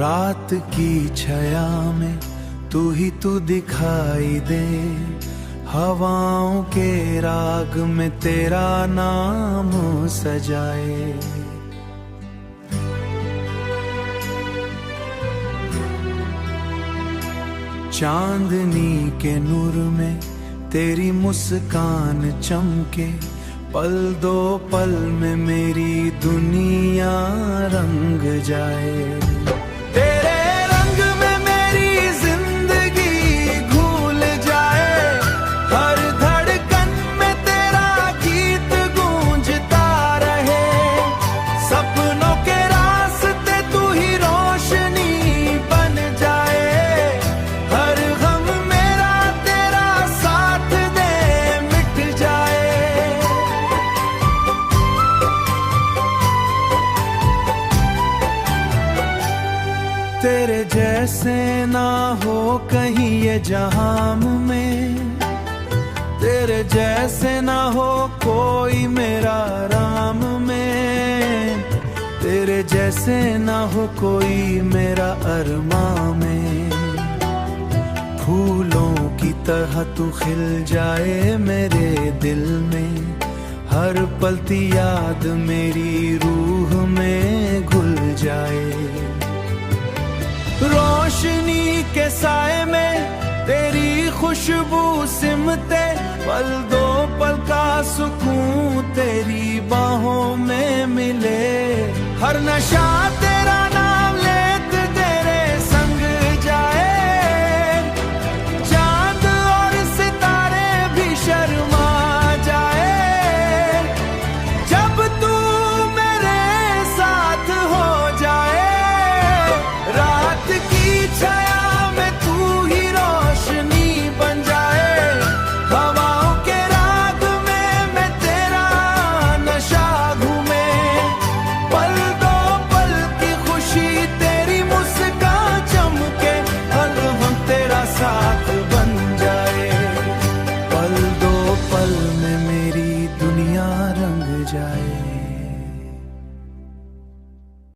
रात की छाया में तू ही तू दिखाई दे, हवाओं के राग में तेरा नाम सजाए। चांदनी के नूर में तेरी मुस्कान चमके, पल दो पल में मेरी दुनिया रंग जाए। तेरे रंग में मेरी जिंदगी घुल जाए, हर धड़कन में तेरा गीत गूंजता रहे। सपनों के रास्ते तू ही रोशनी बन जाए, हर गम मेरा तेरा साथ दे मिट जाए। तेरे जैसे ना हो कहीं ये जहां में, तेरे जैसे ना हो कोई मेरा राम में, तेरे जैसे ना हो कोई मेरा अरमां में। फूलों की तरह तू खिल जाए मेरे दिल में, हर पलती याद मेरी रूह में घुल जाए। रोशनी के साए में तेरी खुशबू सिमटे, पल दो पल का सुकून तेरी बाहों में मिले। हर नशा